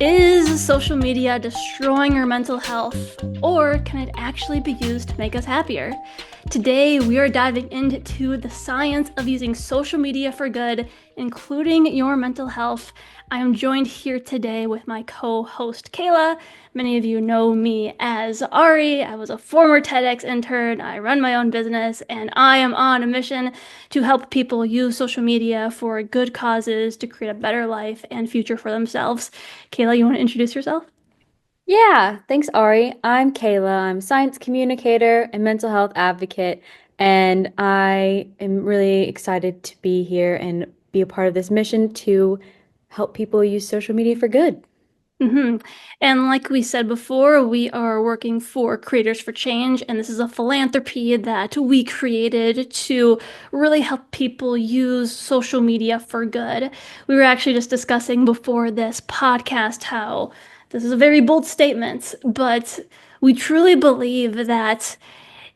Is social media destroying our mental health, or can it actually be used to make us happier? Today, we are diving into the science of using social media for good, including your mental health. I am joined here today with my co-host, Kayla. Many of you know me as Ari. I was a former TEDx intern. I run my own business, and I am on a mission to help people use social media for good causes to create a better life and future for themselves. Kayla, you want to introduce yourself? Yeah, thanks, Ari. I'm Kayla. I'm a science communicator and mental health advocate, and I am really excited to be here and be a part of this mission to help people use social media for good. hmm And like we said before, we are working for Creators for Change, and this is a philanthropy that we created to really help people use social media for good. We were actually just discussing before this podcast how this is a very bold statement, but we truly believe that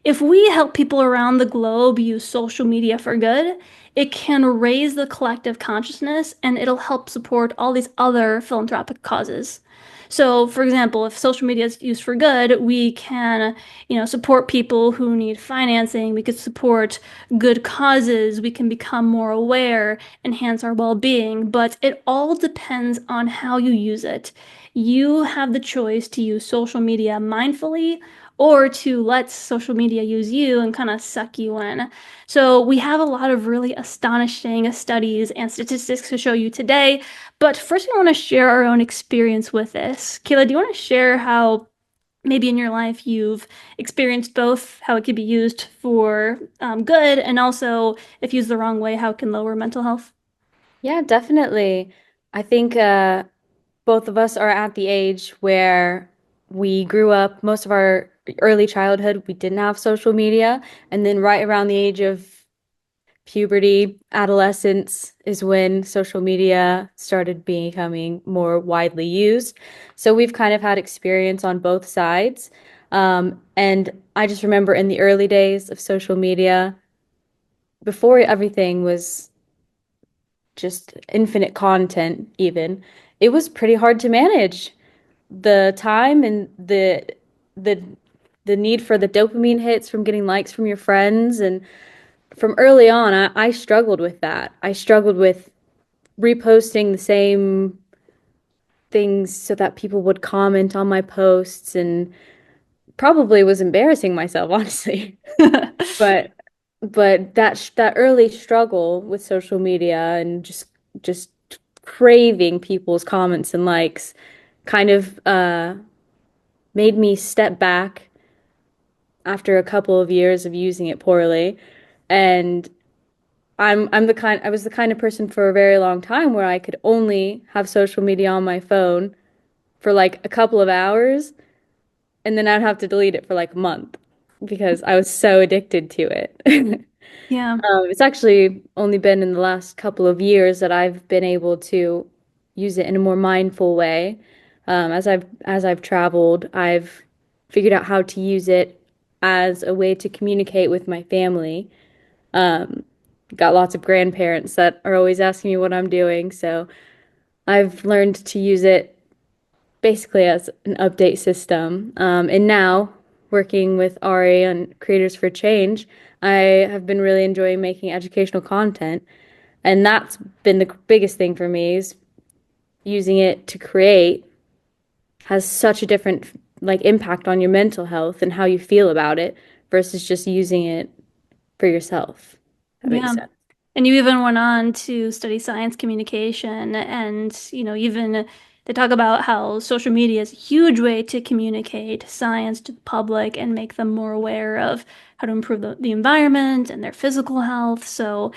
if we help people around the globe use social media for good, it can raise the collective consciousness and it'll help support all these other philanthropic causes. So, for example, if social media is used for good, we can, support people who need financing. We could support good causes. We can become more aware, enhance our well-being. But it all depends on how you use it. You have the choice to use social media mindfully or to let social media use you and kind of suck you in. So we have a lot of really astonishing studies and statistics to show you today. But first, we want to share our own experience with this. Kayla, do you want to share how maybe in your life you've experienced both, how it could be used for good, and also if used the wrong way, how it can lower mental health? Yeah, definitely. I think both of us are at the age where we grew up, most of our early childhood, we didn't have social media, and then right around the age of puberty, adolescence is when social media started becoming more widely used. So we've kind of had experience on both sides. And I just remember in the early days of social media, before everything was just infinite content, even, it was pretty hard to manage the time and the the need for the dopamine hits from getting likes from your friends and from early on, I struggled with that. I struggled with reposting the same things so that people would comment on my posts and probably was embarrassing myself, honestly. But that early struggle with social media and just craving people's comments and likes kind of made me step back after a couple of years of using it poorly. And I was the kind of person for a very long time where I could only have social media on my phone for like a couple of hours and then I'd have to delete it for like a month because I was so addicted to it. Yeah. It's actually only been in the last couple of years that I've been able to use it in a more mindful way. As I've traveled, I've figured out how to use it as a way to communicate with my family. Um, got lots of grandparents that are always asking me what I'm doing, so I've learned to use it basically as an update system. And now, working with Ari on Creators for Change, I have been really enjoying making educational content, and that's been the biggest thing for me is using it to create has such a different like impact on your mental health and how you feel about it versus just using it for yourself. That makes Yeah. sense. And you even went on to study science communication and, even they talk about how social media is a huge way to communicate science to the public and make them more aware of how to improve the environment and their physical health. So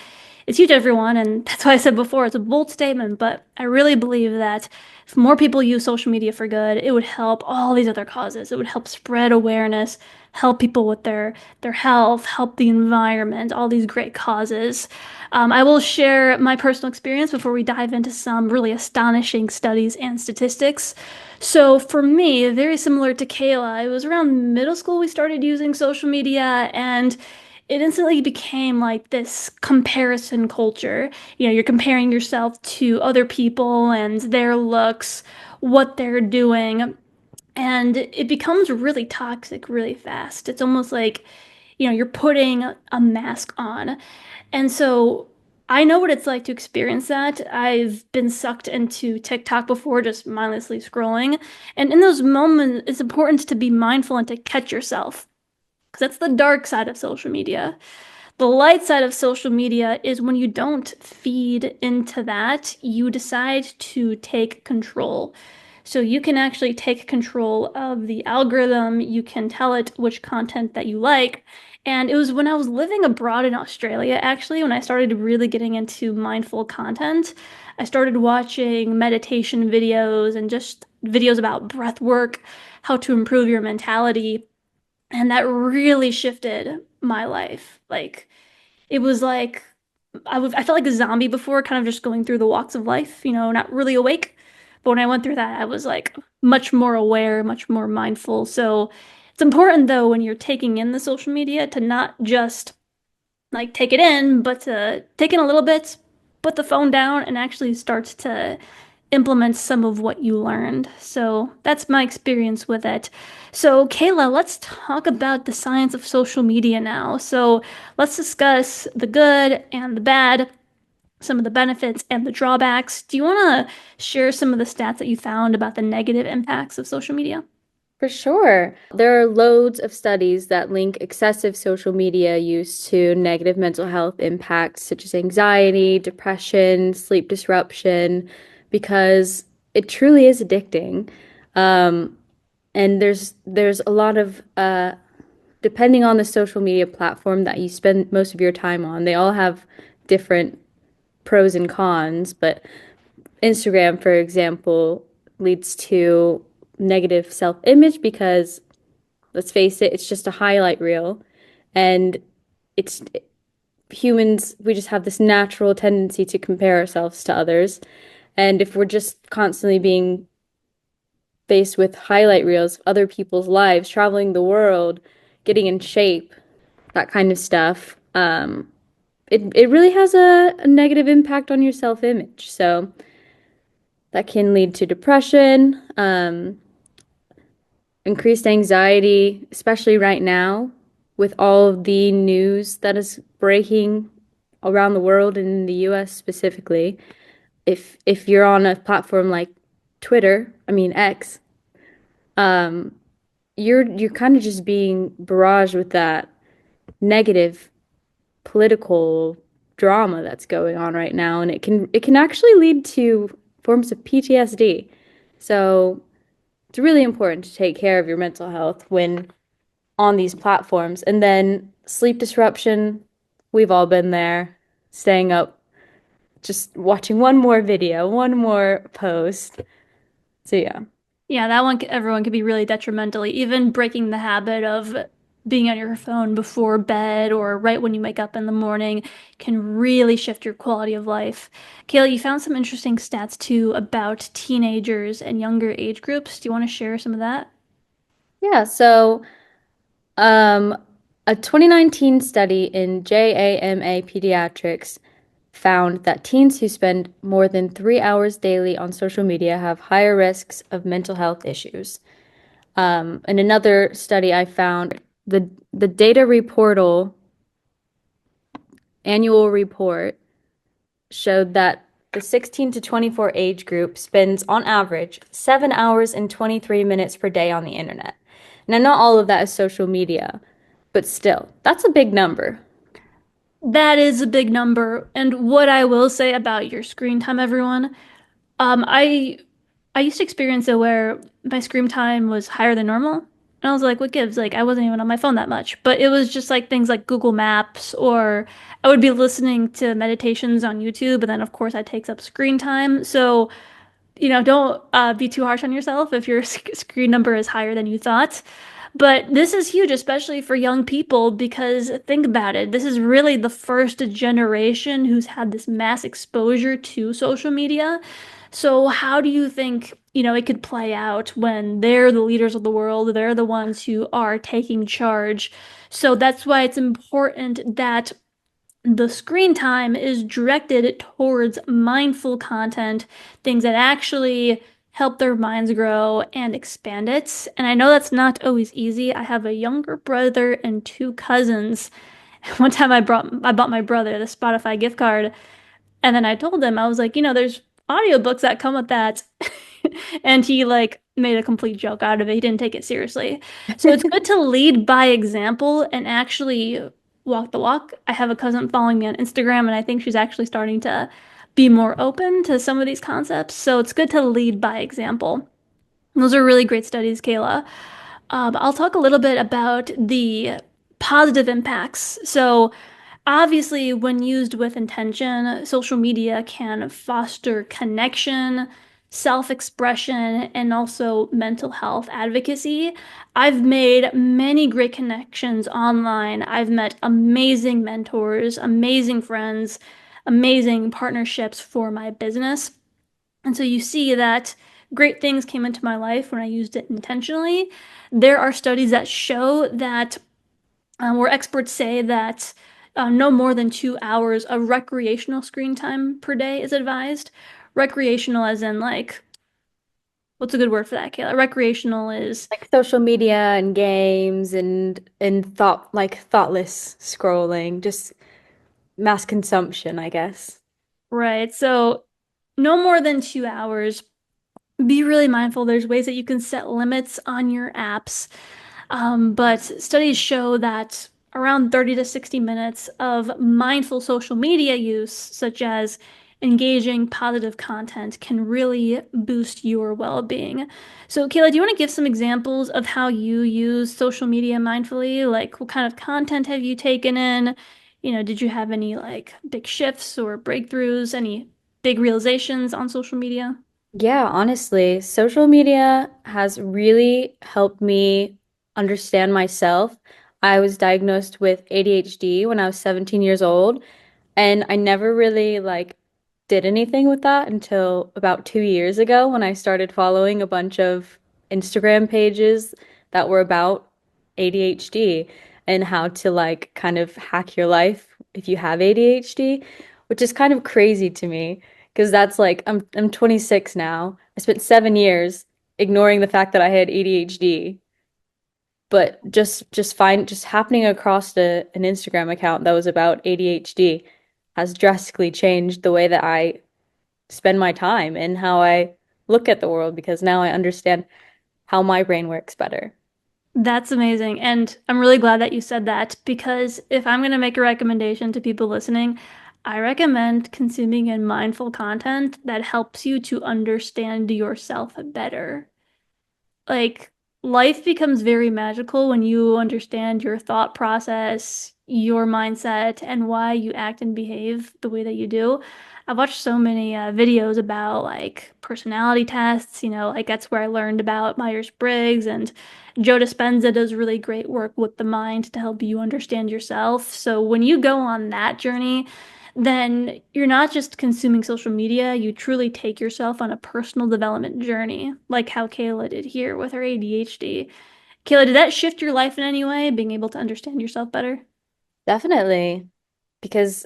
it's huge, everyone. And that's why I said before, it's a bold statement, but I really believe that if more people use social media for good, it would help all these other causes. It would help spread awareness, help people with their health, help the environment, all these great causes. I will share my personal experience before we dive into some really astonishing studies and statistics. So, for me, very similar to Kayla, it was around middle school we started using social media, and it instantly became like this comparison culture. You're comparing yourself to other people and their looks, what they're doing. And it becomes really toxic really fast. It's almost like, you're putting a mask on. And so I know what it's like to experience that. I've been sucked into TikTok before, just mindlessly scrolling. And in those moments, it's important to be mindful and to catch yourself, because that's the dark side of social media. The light side of social media is when you don't feed into that, you decide to take control. So you can actually take control of the algorithm. You can tell it which content that you like. And it was when I was living abroad in Australia, actually, when I started really getting into mindful content. I started watching meditation videos and just videos about breath work, how to improve your mentality. And that really shifted my life. Like, it was like I felt like a zombie before, kind of just going through the walks of life, not really awake. But when I went through that, I was like much more aware, much more mindful. So it's important though when you're taking in the social media to not just like take it in, but to take in a little bit, put the phone down, and actually start to implement some of what you learned. So that's my experience with it. So, Kayla, let's talk about the science of social media now. So, let's discuss the good and the bad, some of the benefits and the drawbacks. Do you want to share some of the stats that you found about the negative impacts of social media? For sure. There are loads of studies that link excessive social media use to negative mental health impacts such as anxiety, depression, sleep disruption, because it truly is addicting. Um, and there's a lot of depending on the social media platform that you spend most of your time on, they all have different pros and cons, but Instagram, for example, leads to negative self-image because let's face it, it's just a highlight reel. And it's humans, we just have this natural tendency to compare ourselves to others. And if we're just constantly being faced with highlight reels of other people's lives, traveling the world, getting in shape, that kind of stuff, it really has a negative impact on your self-image. So that can lead to depression, increased anxiety, especially right now with all of the news that is breaking around the world and in the US specifically. If you're on a platform like Twitter, I mean X, you're kind of just being barraged with that negative political drama that's going on right now, and it can actually lead to forms of PTSD. So it's really important to take care of your mental health when on these platforms. And then sleep disruption, we've all been there, staying up, just watching one more video, one more post. So yeah. Yeah, that one, everyone could be really detrimental. Even breaking the habit of being on your phone before bed or right when you wake up in the morning can really shift your quality of life. Kayla, you found some interesting stats too about teenagers and younger age groups. Do you want to share some of that? Yeah, so um a 2019 study in JAMA Pediatrics found that teens who spend more than 3 hours daily on social media have higher risks of mental health issues. In another study, I found the data reportal annual report showed that the 16 to 24 age group spends on average 7 hours and 23 minutes per day on the internet. Now, not all of that is social media, but still, that's a big number. That is a big number. And what I will say about your screen time, everyone, Um, I I used to experience it where my screen time was higher than normal. And I was like, what gives? Like I wasn't even on my phone that much. But it was just like things like Google Maps, or I would be listening to meditations on YouTube, and then of course that takes up screen time. So, don't be too harsh on yourself if your screen number is higher than you thought. But this is huge, especially for young people, because think about it. This is really the first generation who's had this mass exposure to social media. So how do you think, it could play out when they're the leaders of the world? They're the ones who are taking charge. So that's why it's important that the screen time is directed towards mindful content, things that actually help their minds grow and expand it. And I know that's not always easy. I have a younger brother and two cousins. One time I bought my brother the Spotify gift card, and then I told him, I was like, there's audiobooks that come with that. And he like made a complete joke out of it. He didn't take it seriously. So it's good to lead by example and actually walk the walk. I have a cousin following me on Instagram, and I think she's actually starting to be more open to some of these concepts. So it's good to lead by example. Those are really great studies, Kayla. I'll talk a little bit about the positive impacts. So, obviously, when used with intention, social media can foster connection, self-expression, and also mental health advocacy. I've made many great connections online. I've met amazing mentors, amazing friends, amazing partnerships for my business. And so you see that great things came into my life when I used it intentionally. There are studies that show that, where experts say that no more than 2 hours of recreational screen time per day is advised. Recreational, as in like, what's a good word for that, Kayla? Recreational is Like social media and games and thoughtless scrolling, just mass consumption, I guess. right. So no more than 2 hours. Be really mindful. There's ways that you can set limits on your apps. But studies show that around 30 to 60 minutes of mindful social media use, such as engaging positive content, can really boost your well-being. So, Kayla, do you want to give some examples of how you use social media mindfully? Like, what kind of content have you taken in? Did you have any like big shifts or breakthroughs, any big realizations on social media? Yeah, honestly, social media has really helped me understand myself. I was diagnosed with ADHD when I was 17 years old, and I never really did anything with that until about 2 years ago when I started following a bunch of Instagram pages that were about ADHD and how to kind of hack your life if you have ADHD, which is kind of crazy to me because that's I'm 26 now. I spent 7 years ignoring the fact that I had ADHD, but just happening across an Instagram account that was about ADHD has drastically changed the way that I spend my time and how I look at the world because now I understand how my brain works better. That's amazing. And I'm really glad that you said that because if I'm going to make a recommendation to people listening, I recommend consuming in mindful content that helps you to understand yourself better. Like life becomes very magical when you understand your thought process, your mindset, and why you act and behave the way that you do. I've watched so many videos about like personality tests, like that's where I learned about Myers-Briggs, and Joe Dispenza does really great work with the mind to help you understand yourself. So when you go on that journey, then you're not just consuming social media, you truly take yourself on a personal development journey, like how Kayla did here with her ADHD. Kayla, did that shift your life in any way, being able to understand yourself better? Definitely, because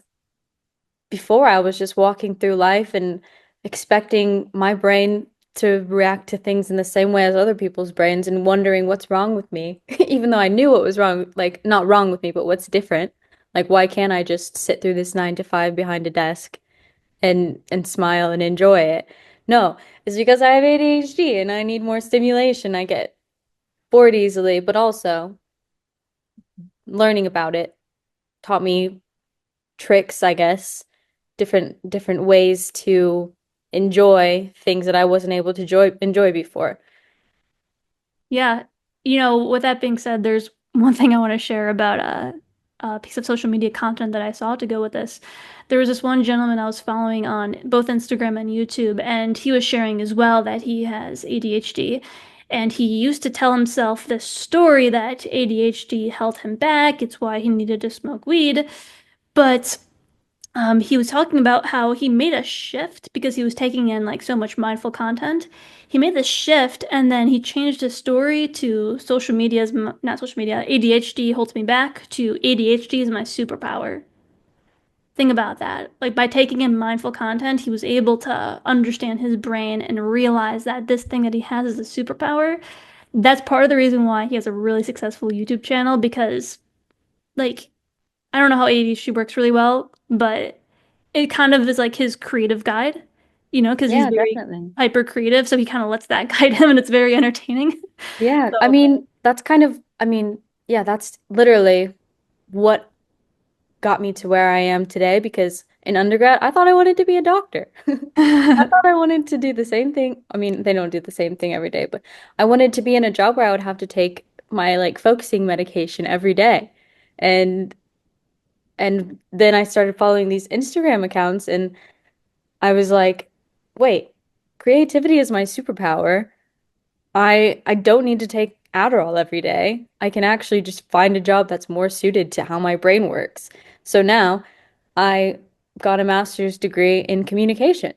before I was just walking through life and expecting my brain to react to things in the same way as other people's brains and wondering what's wrong with me, even though I knew what was wrong, like not wrong with me, but what's different. Like, why can't I just sit through this 9 to 5 behind a desk and smile and enjoy it? No, it's because I have ADHD and I need more stimulation. I get bored easily, but also learning about it taught me tricks, I guess, different ways to enjoy things that I wasn't able to enjoy before. Yeah. With that being said, there's one thing I want to share about a piece of social media content that I saw to go with this. There was this one gentleman I was following on both Instagram and YouTube, and he was sharing as well that he has ADHD. And he used to tell himself this story that ADHD held him back. It's why he needed to smoke weed. But he was talking about how he made a shift because he was taking in like so much mindful content. He made this shift and then he changed his story to social media's not social media, ADHD holds me back to ADHD is my superpower. think about that. Like by taking in mindful content, he was able to understand his brain and realize that this thing that he has is a superpower. That's part of the reason why he has a really successful YouTube channel because like I don't know how ADHD works really well, but it kind of is like his creative guide, because he's Yeah, very definitely. hyper creative, so he kind of lets that guide him and it's very entertaining. Yeah, I So mean, that's kind of, I mean, yeah, that's literally what got me to where I am today because in undergrad, I thought I wanted to be a doctor. I thought I wanted to do the same thing. I mean, they don't do the same thing every day, but I wanted to be in a job where I would have to take my like focusing medication every day. And then I started following these Instagram accounts and I was like, wait, creativity is my superpower. I don't need to take Adderall every day. I can actually just find a job that's more suited to how my brain works. So now I got a master's degree in communication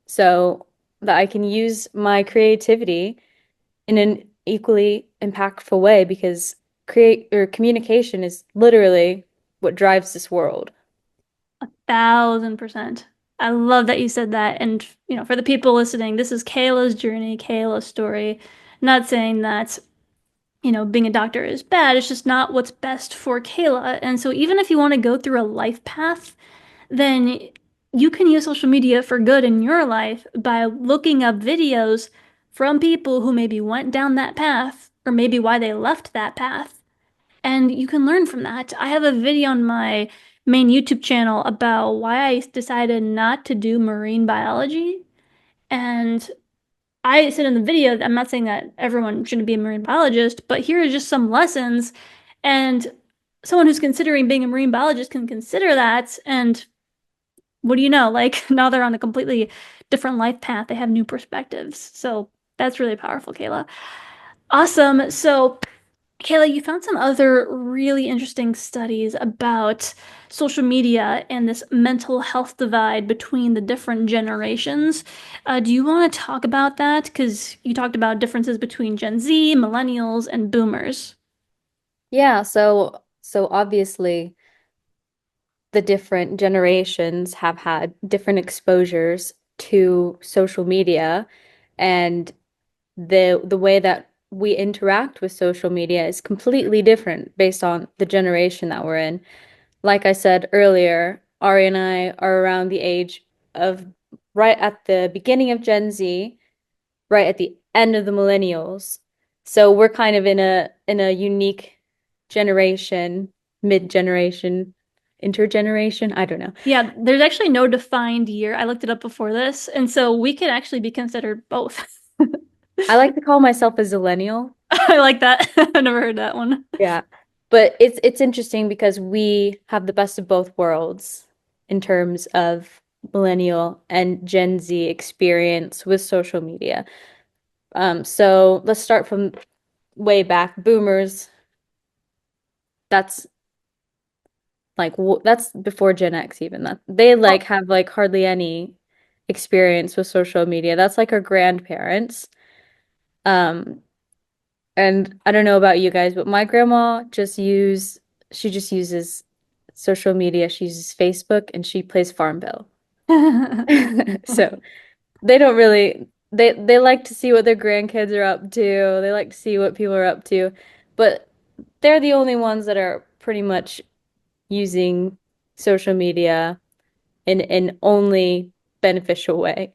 so that I can use my creativity in an equally impactful way because create or communication is literally what drives this world. 1,000%. I love that you said that. And, for the people listening, this is Kayla's journey, Kayla's story. Not saying that, being a doctor is bad. It's just not what's best for Kayla. And so even if you want to go through a life path, then you can use social media for good in your life by looking up videos from people who maybe went down that path or maybe why they left that path. And you can learn from that. I have a video on my main YouTube channel about why I decided not to do marine biology. And I said in the video, I'm not saying that everyone shouldn't be a marine biologist, but here are just some lessons. And someone who's considering being a marine biologist can consider that. And what do you know? Like now they're on a completely different life path. They have new perspectives. So that's really powerful, Kayla. Awesome. So Kayla, you found some other really interesting studies about social media and this mental health divide between the different generations. Do you want to talk about that? Because you talked about differences between Gen Z, millennials, and boomers. Yeah, so obviously the different generations have had different exposures to social media and the way that we interact with social media is completely different based on the generation that we're in. Like I said earlier, Ari and I are around the age of right at the beginning of Gen Z, right at the end of the millennials. So we're kind of in a unique generation, mid-generation, intergeneration. I don't know. Yeah, there's actually no defined year. I looked it up before this, and so we could actually be considered both. I like to call myself a zillennial. I like that. I've never heard that one. Yeah. But it's interesting because we have the best of both worlds in terms of millennial and Gen Z experience with social media. So let's start from way back. Boomers, that's that's before Gen X even. That they Oh. like have like hardly any experience with social media. That's like our grandparents. Um, And I don't know about you guys, but my grandma she just uses social media. She uses Facebook and she plays Farmville. So they don't really they like to see what their grandkids are up to. They like to see what people are up to. But they're the only ones that are pretty much using social media in an only beneficial way.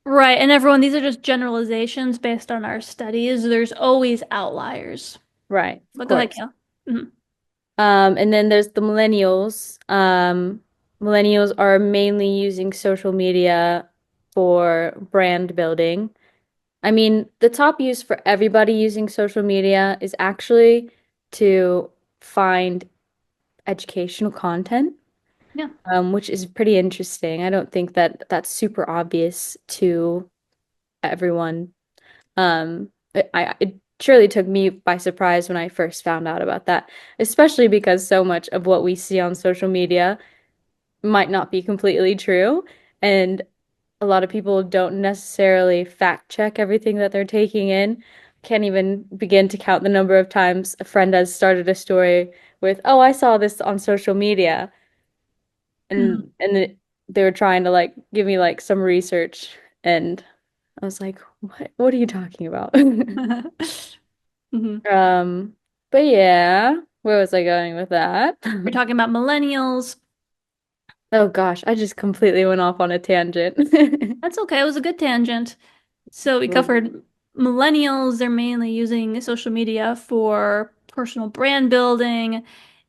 Right, and everyone, these are just generalizations based on our studies. There's always outliers. Right, of But go ahead, course. Kale. Mhm. And then there's the millennials. Millennials are mainly using social media for brand building. I mean, the top use for everybody using social media is actually to find educational content, Yeah. which is pretty interesting. I don't think that that's super obvious to everyone. It surely took me by surprise when I first found out about that, especially because so much of what we see on social media might not be completely true, and a lot of people don't necessarily fact check everything that they're taking in. Can't even begin to count the number of times a friend has started a story with, "Oh, I saw this on social media." Mhm. they were trying to like give me like some research, and I was like, what are you talking about? Mhm. Um, but yeah, where was I going with that? We're talking about millennials. Oh gosh, I just completely went off on a tangent. That's okay. It was a good tangent. So we Well, covered millennials. They're mainly using social media for personal brand building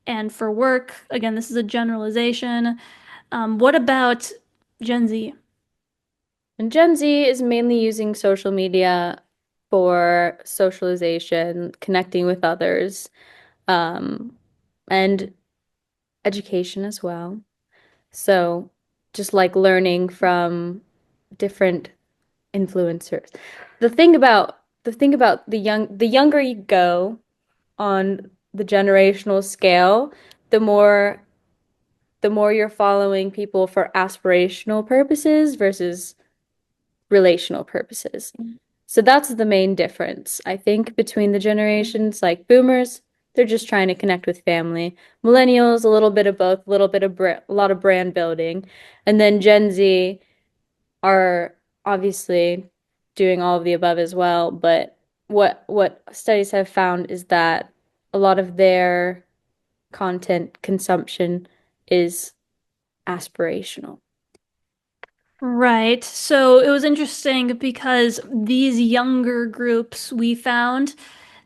and for work. Again, this is a generalization. What about Gen Z? and Gen Z is mainly using social media for socialization, connecting with others, um, and education as well. So just like learning from different influencers. The thing about the younger you go on the generational scale, the more the more you're following people for aspirational purposes versus relational purposes. So that's the main difference, I think, between the generations. Like boomers, they're just trying to connect with family. Millennials, a little bit of both, a little bit of a lot of brand building. And then Gen Z are obviously doing all of the above as well. But what studies have found is that a lot of their content consumption is aspirational. Right. So it was interesting because these younger groups we found,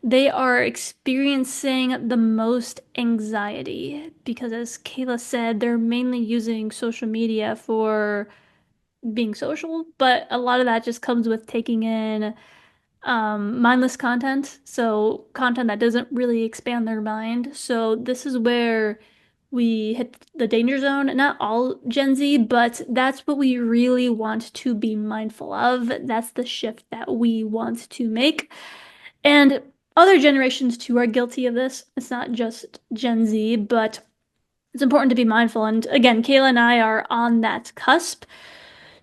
they are experiencing the most anxiety because, as Kayla said, they're mainly using social media for being social, but a lot of that just comes with taking in mindless content. So content that doesn't really expand their mind. So this is where we hit the danger zone. Not all Gen Z, but that's what we really want to be mindful of. That's the shift that we want to make. And other generations too are guilty of this. It's not just Gen Z, but it's important to be mindful. And again, Kayla and I are on that cusp.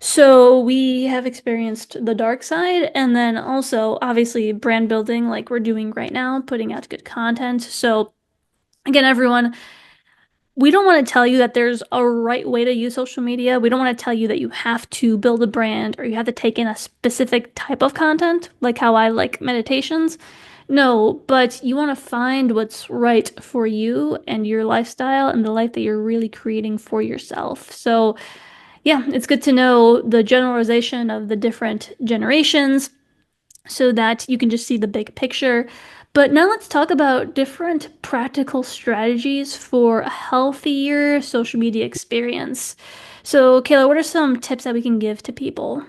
So we have experienced the dark side and then also obviously brand building like we're doing right now, putting out good content. So again, everyone, we don't want to tell you that there's a right way to use social media. We don't want to tell you that you have to build a brand or you have to take in a specific type of content, like how I like meditations. No, but you want to find what's right for you and your lifestyle and the life that you're really creating for yourself. So yeah, it's good to know the generalization of the different generations so that you can just see the big picture. But now let's talk about different practical strategies for a healthier social media experience. So, Kayla, what are some tips that we can give to people?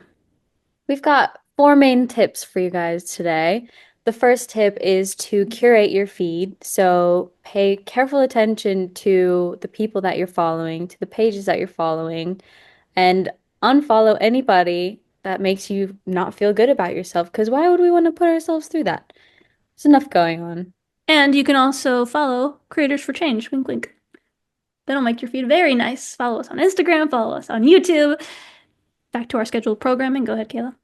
We've got four main tips for you guys today. The first tip is to curate your feed. So pay careful attention to the people that you're following, to the pages that you're following, and unfollow anybody that makes you not feel good about yourself. Because why would we want to put ourselves through that? There's enough going on. And you can also follow Creators for Change. Wink, wink. That'll make your feed very nice. Follow us on Instagram, follow us on YouTube. Back to our scheduled programming. Go ahead, Kayla.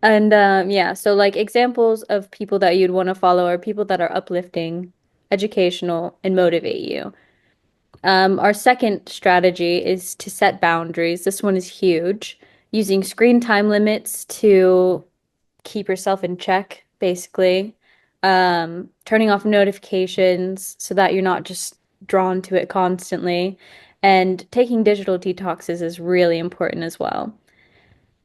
And yeah, so like examples of people that you'd want to follow are people that are uplifting, educational, and motivate you. Our second strategy is to set boundaries. This one is huge. Using screen time limits to keep yourself in check, basically. Turning off notifications so that you're not just drawn to it constantly. And taking digital detoxes is really important as well.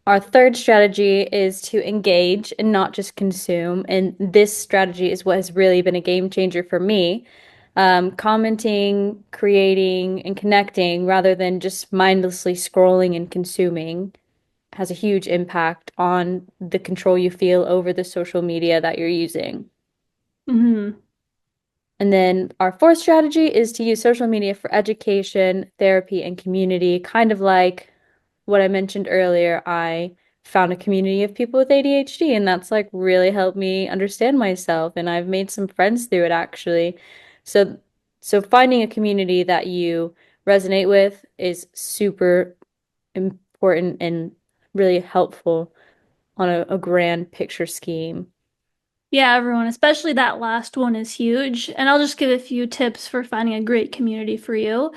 Our third strategy is to engage and not just consume. And this strategy is what has really been a game changer for me. Commenting, creating, and connecting rather than just mindlessly scrolling and consuming has a huge impact on the control you feel over the social media that you're using. Mhm. And then our fourth strategy is to use social media for education, therapy, and community, kind of like what I mentioned earlier. I found a community of people with ADHD, and that's like really helped me understand myself, and I've made some friends through it actually. So so finding a community that you resonate with is super important and really helpful on a grand picture scheme. Yeah, everyone, especially that last one is huge. And I'll just give a few tips for finding a great community for you.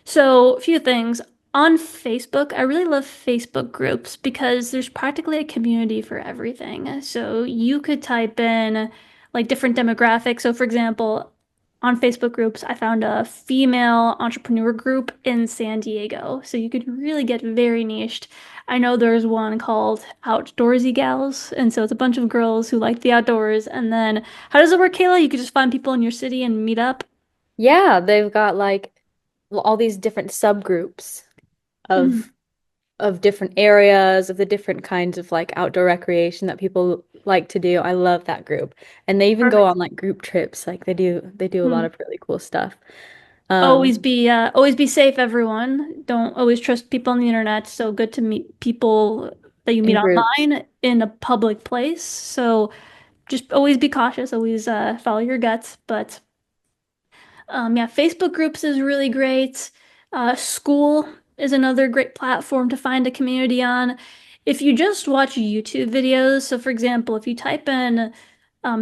So, a few things. On Facebook, I really love Facebook groups because there's practically a community for everything. So, you could type in like different demographics. So, for example, on Facebook groups, I found a female entrepreneur group in San Diego. So, you could really get very niched. I know there's one called Outdoorsy Gals. And so, it's a bunch of girls who like the outdoors. And then, how does it work, Kayla? You could just find people in your city and meet up. Yeah, they've got like all these different subgroups Mhm. of different areas of the different kinds of like outdoor recreation that people like to do. I love that group. And they even go Perfect. on like group trips. Like they do a lot Hmm. of really cool stuff. Always Um, always be safe, everyone. Don't always trust people on the internet. So good to meet people that you meet in groups. online in a public place. So just always be cautious, always follow your guts. But yeah, Facebook groups is really great. School is another great platform to find a community on. If you just watch YouTube videos, so for example, if you type in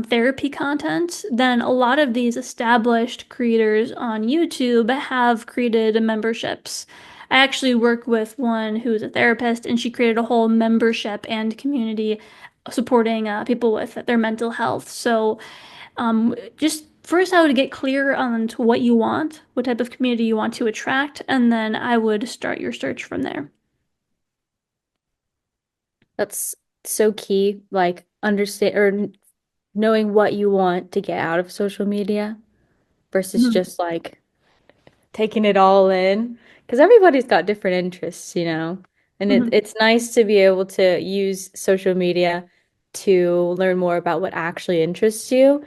therapy content, then a lot of these established creators on YouTube have created memberships. I actually work with one who is a therapist, and she created a whole membership and community supporting people with their mental health. So just first, I would get clear on to what you want, what type of community you want to attract, and then I would start your search from there. That's so key. Like understand or knowing what you want to get out of social media versus Mhm. just like taking it all in. Because everybody's got different interests, you know. And Mhm. it's nice to be able to use social media to learn more about what actually interests you.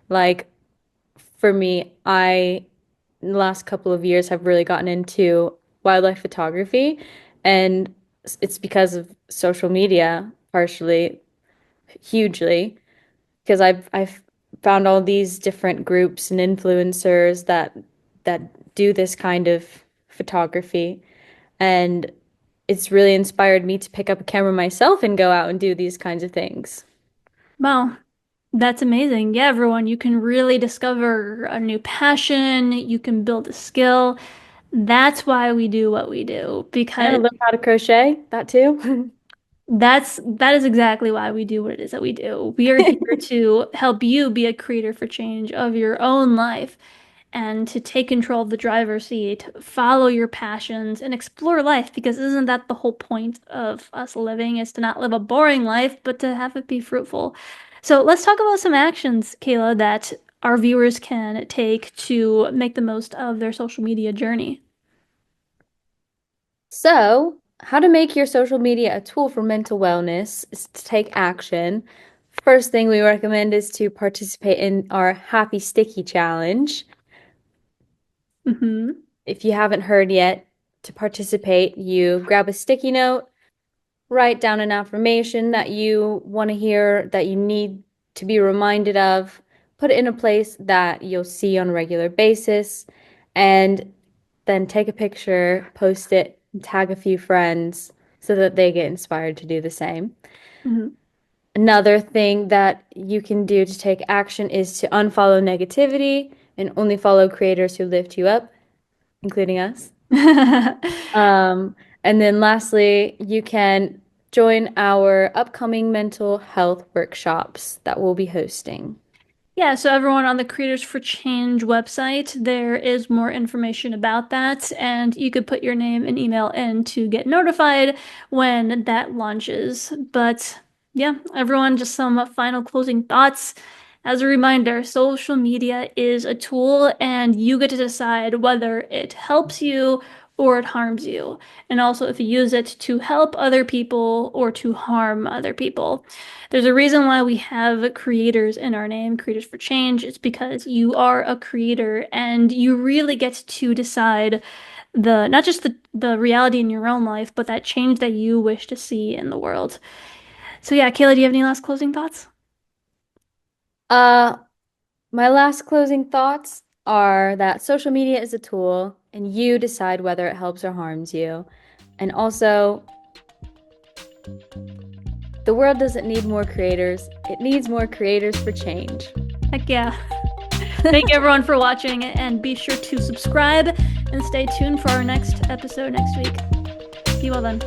Like for me, in the last couple of years, have really gotten into wildlife photography, and it's because of social media, partially, hugely, because I've found all these different groups and influencers that do this kind of photography, and it's really inspired me to pick up a camera myself and go out and do these kinds of things. Wow, that's amazing. Yeah, everyone, you can really discover a new passion, you can build a skill. That's why we do what we do, And I because learned how to crochet, that too. that is exactly why we do what it is that we do. We are here to help you be a creator for change of your own life and to take control of the driver's seat, follow your passions, and explore life because isn't that the whole point of us living is to not live a boring life, but to have it be fruitful. So let's talk about some actions, Kayla, that our viewers can take to make the most of their social media journey. So, how to make your social media a tool for mental wellness is to take action. First thing we recommend is to participate in our Happy Sticky Challenge. Hmm. If you haven't heard yet, to participate, you grab a sticky note, write down an affirmation that you want to hear, that you need to be reminded of, put it in a place that you'll see on a regular basis, and then take a picture, post it, and tag a few friends so that they get inspired to do the same. Hmm. Another thing that you can do to take action is to unfollow negativity and only follow creators who lift you up, including us. Um, and then lastly, you can join our upcoming mental health workshops that we'll be hosting. Yeah, so everyone on the Creators for Change website, there is more information about that, and you could put your name and email in to get notified when that launches. But yeah, everyone, just some final closing thoughts. As a reminder, social media is a tool, and you get to decide whether it helps you or it harms you. And also if you use it to help other people or to harm other people. There's a reason why we have creators in our name, Creators for Change. It's because you are a creator and you really get to decide the not just the reality in your own life, but that change that you wish to see in the world. So yeah, Kayla, do you have any last closing thoughts? Uh, my last closing thoughts are that social media is a tool and you decide whether it helps or harms you. And also, the world doesn't need more creators, it needs more creators for change. Heck yeah. Thank you everyone for watching and be sure to subscribe and stay tuned for our next episode next week. See you all then.